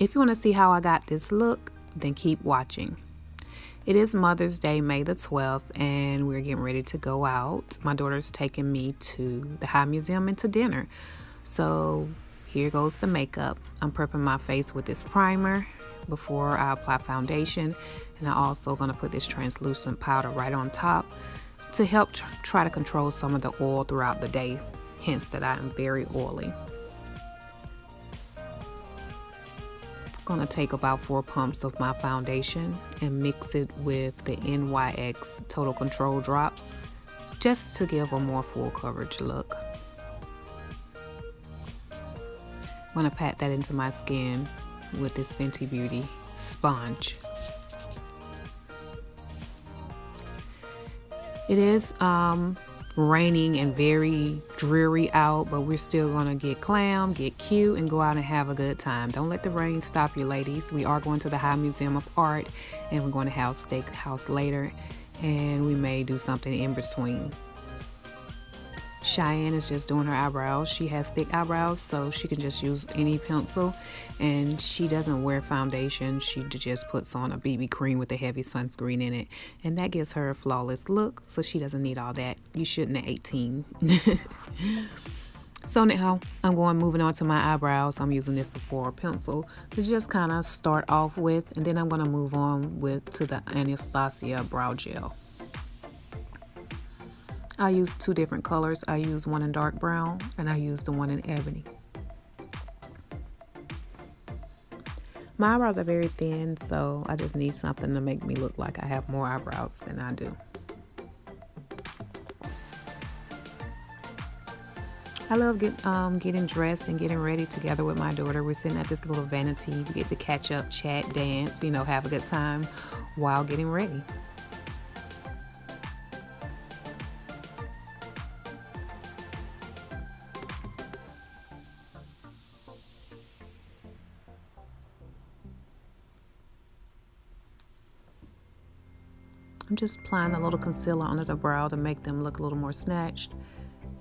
If you want to see how I got this look, then keep watching. It is Mother's Day, May the 12th, and we're getting ready to go out. My daughter's taking me to the High Museum and to dinner. So here goes the makeup. I'm prepping my face with this primer before I apply foundation, and I'm also going to put this translucent powder right on top to help try to control some of the oil throughout the day, hence that I am very oily. I'm going to take about 4 pumps of my foundation and mix it with the NYX Total Control drops just to give a more full coverage look. I'm going to pat that into my skin with this Fenty Beauty sponge. It is raining and very dreary out, but we're still gonna get glam, get cute, and go out and have a good time. Don't let the rain stop you, ladies. We are going to the High Museum of Art, and we're going to have steakhouse later, and we may do something in between. Cheyenne is just doing her eyebrows. She has thick eyebrows, so she can just use any pencil, and she doesn't wear foundation. She just puts on a BB cream with a heavy sunscreen in it, and that gives her a flawless look, so she doesn't need all that. You shouldn't at 18. So now I'm moving on to my eyebrows. I'm using this Sephora pencil to just kind of start off with, and then I'm going to move on to the Anastasia brow gel. I use 2 different colors. I use one in dark brown and I use the one in ebony. My eyebrows are very thin, so I just need something to make me look like I have more eyebrows than I do. I love getting dressed and getting ready together with my daughter. We're sitting at this little vanity. We get to catch up, chat, dance, have a good time while getting ready. I'm just applying a little concealer under the brow to make them look a little more snatched,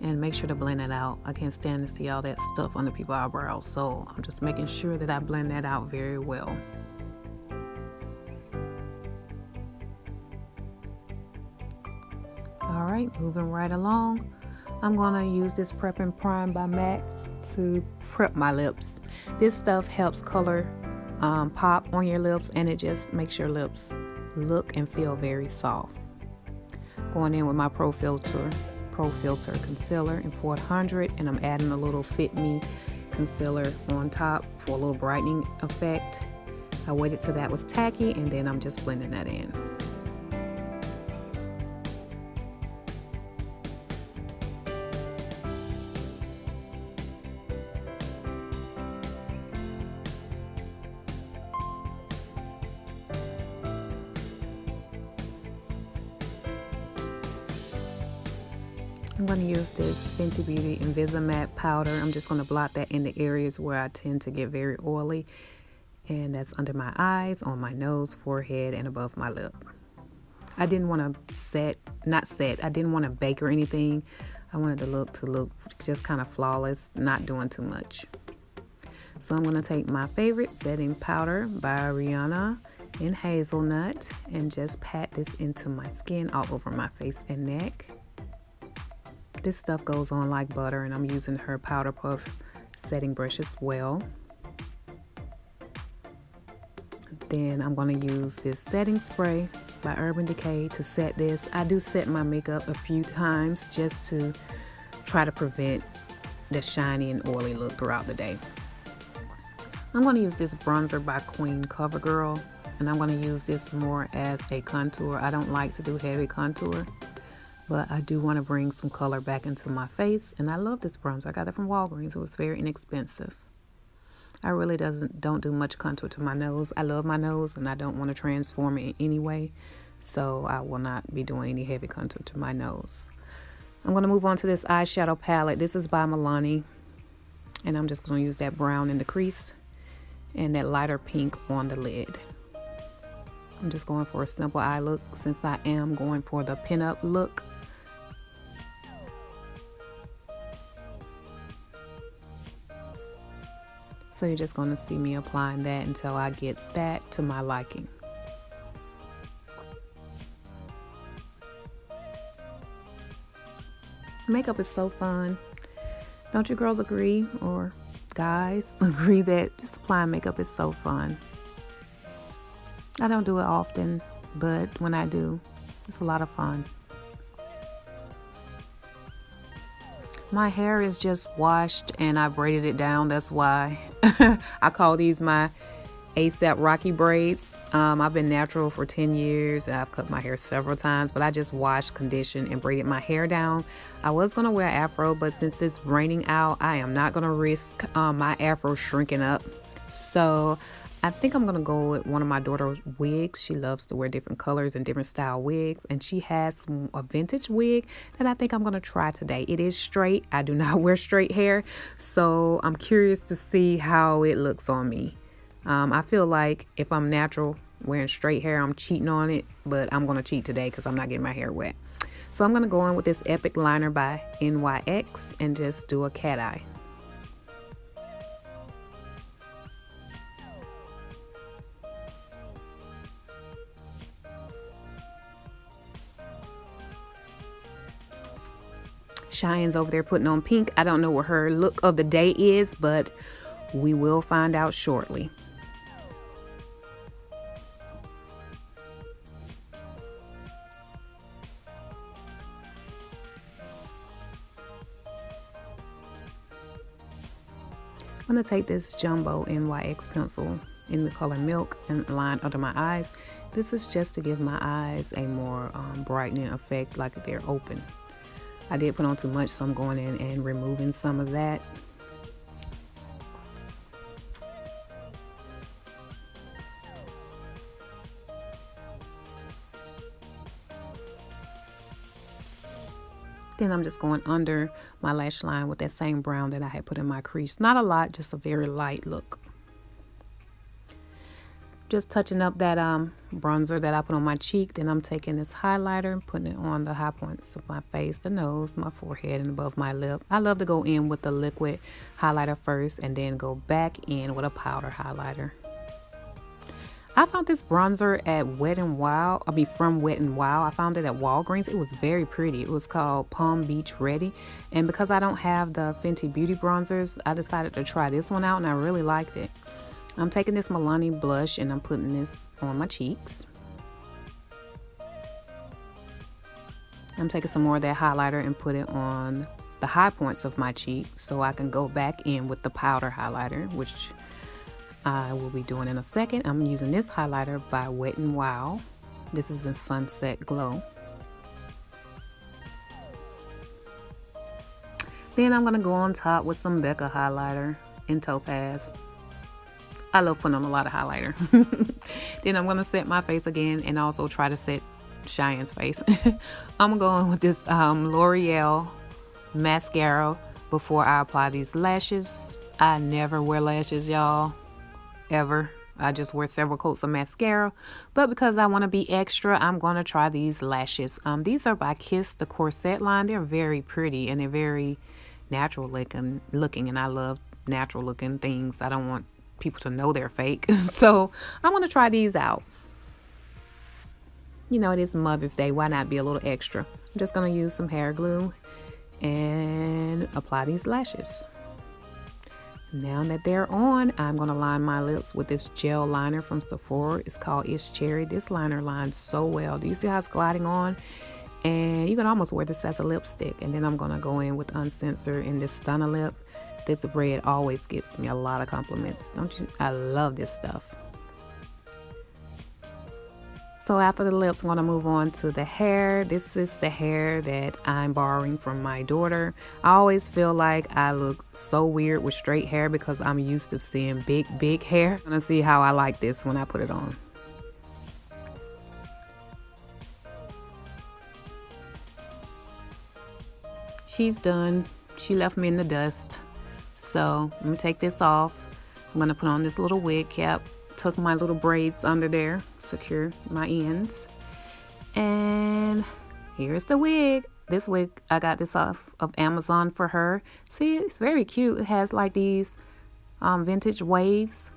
and make sure to blend it out. I can't stand to see all that stuff under people's eyebrows, so I'm just making sure that I blend that out very well. All right, moving right along. I'm gonna use this Prep and Prime by MAC to prep my lips. This stuff helps color pop on your lips, and it just makes your lips look and feel very soft. Going in with my Pro Filter concealer in 400, and I'm adding a little Fit Me concealer on top for a little brightening effect. I waited till that was tacky, and then I'm just blending that in. I'm going to use this Fenty Beauty Invisimatte powder. I'm just going to blot that in the areas where I tend to get very oily, and that's under my eyes, on my nose, forehead, and above my lip. I didn't want to I didn't want to bake or anything. I wanted the look to look just kind of flawless, not doing too much. So I'm going to take my favorite setting powder by Rihanna in Hazelnut and just pat this into my skin all over my face and neck. This stuff goes on like butter, and I'm using her Powder Puff setting brush as well. Then I'm going to use this setting spray by Urban Decay to set this. I do set my makeup a few times just to try to prevent the shiny and oily look throughout the day. I'm going to use this bronzer by Queen CoverGirl, and I'm going to use this more as a contour. I don't like to do heavy contour, but I do want to bring some color back into my face, and I love this bronzer. I got it from Walgreens. It was very inexpensive. I really don't do much contour to my nose. I love my nose, and I don't want to transform it in any way, so I will not be doing any heavy contour to my nose. I'm going to move on to this eyeshadow palette. This is by Milani, and I'm just going to use that brown in the crease and that lighter pink on the lid. I'm just going for a simple eye look since I am going for the pinup look. So you're just going to see me applying that until I get that to my liking. Makeup is so fun. Don't you girls agree, or guys agree, that just applying makeup is so fun? I don't do it often, but when I do, it's a lot of fun. My hair is just washed and I braided it down. That's why I call these my ASAP Rocky braids. I've been natural for 10 years. I've cut my hair several times, but I just washed, conditioned, and braided my hair down. I was going to wear an afro, but since it's raining out, I am not going to risk my afro shrinking up. So I think I'm going to go with one of my daughter's wigs. She loves to wear different colors and different style wigs, and she has a vintage wig that I think I'm going to try today. It is straight. I do not wear straight hair, so I'm curious to see how it looks on me. I feel like if I'm natural wearing straight hair, I'm cheating on it, but I'm going to cheat today because I'm not getting my hair wet. So I'm going to go in with this Epic liner by NYX and just do a cat eye. Cheyenne's over there putting on pink. I don't know what her look of the day is, but we will find out shortly. I'm going to take this Jumbo NYX pencil in the color Milk and line under my eyes. This is just to give my eyes a more brightening effect, like they're open. I did put on too much, so I'm going in and removing some of that. Then I'm just going under my lash line with that same brown that I had put in my crease. Not a lot, just a very light look. Just touching up that bronzer that I put on my cheek. Then I'm taking this highlighter and putting it on the high points of my face, the nose, my forehead, and above my lip. I love to go in with the liquid highlighter first and then go back in with a powder highlighter. I found this bronzer at Wet n Wild. From Wet n Wild. I found it at Walgreens. It was very pretty. It was called Palm Beach Ready. And because I don't have the Fenty Beauty bronzers, I decided to try this one out and I really liked it. I'm taking this Milani blush and I'm putting this on my cheeks. I'm taking some more of that highlighter and put it on the high points of my cheek so I can go back in with the powder highlighter, which I will be doing in a second. I'm using this highlighter by Wet n Wild. This is in Sunset Glow. Then I'm going to go on top with some Becca highlighter in Topaz. I love putting on a lot of highlighter. Then I'm going to set my face again and also try to set Cheyenne's face. I'm going with this L'Oreal mascara before I apply these lashes. I never wear lashes, y'all. Ever. I just wear several coats of mascara, but because I want to be extra, I'm going to try these lashes. These are by Kiss, the corset line. They're very pretty and they're very natural looking, and I love natural looking things. I don't want people to know they're fake. So I'm going to try these out. You know, it is Mother's Day. Why not be a little extra? I'm just going to use some hair glue and apply these lashes. Now that they're on, I'm going to line my lips with this gel liner from Sephora. It's called It's Cherry. This liner lines so well. Do you see how it's gliding on? And you can almost wear this as a lipstick. And then I'm going to go in with Uncensored in this Stunner lip. This red always gives me a lot of compliments. Don't you? I love this stuff. So after the lips, I'm going to move on to the hair. This is the hair that I'm borrowing from my daughter. I always feel like I look so weird with straight hair because I'm used to seeing big hair. I'm going to see how I like this when I put it on. She's done. She left me in the dust. So I'm going to take this off. I'm going to put on this little wig cap. Tuck my little braids under there, secure my ends, and here's the wig. This wig, I got this off of Amazon for her. See, it's very cute. It has like these vintage waves.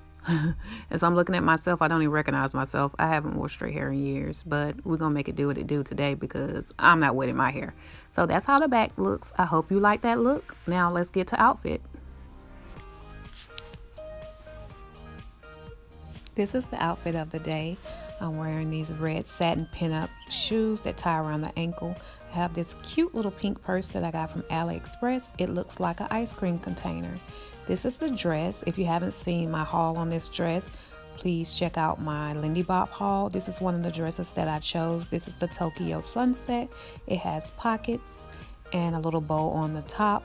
As I'm looking at myself, I don't even recognize myself. I haven't worn straight hair in years, but we're gonna make it do what it do today because I'm not wetting my hair. So that's how the back looks. I hope you like that look. Now let's get to outfit. This is the outfit of the day. I'm wearing these red satin pin-up shoes that tie around the ankle. I have this cute little pink purse that I got from AliExpress. It looks like an ice cream container. This is the dress. If you haven't seen my haul on this dress, please check out my Lindy Bop Haul. This is one of the dresses that I chose. This is the Tokyo Sunset. It has pockets and a little bow on the top.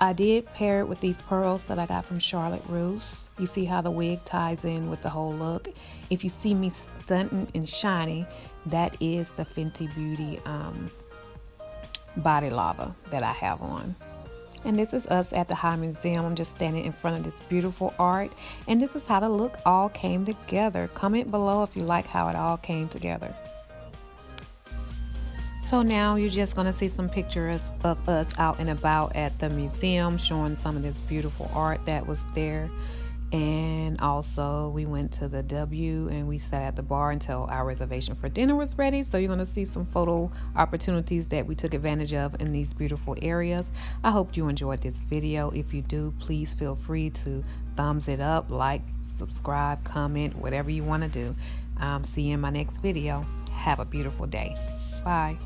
I did pair it with these pearls that I got from Charlotte Russe. You see how the wig ties in with the whole look. If you see me stunting and shiny, that is the Fenty Beauty body lava that I have on. And this is us at the High Museum. I'm just standing in front of this beautiful art. And this is how the look all came together. Comment below if you like how it all came together. So now you're just going to see some pictures of us out and about at the museum, showing some of this beautiful art that was there. And also we went to the W and we sat at the bar until our reservation for dinner was ready. So you're going to see some photo opportunities that we took advantage of in these beautiful areas. I hope you enjoyed this video. If you do, please feel free to thumbs it up, like, subscribe, comment, whatever you want to do. See you in my next video. Have a beautiful day. Bye.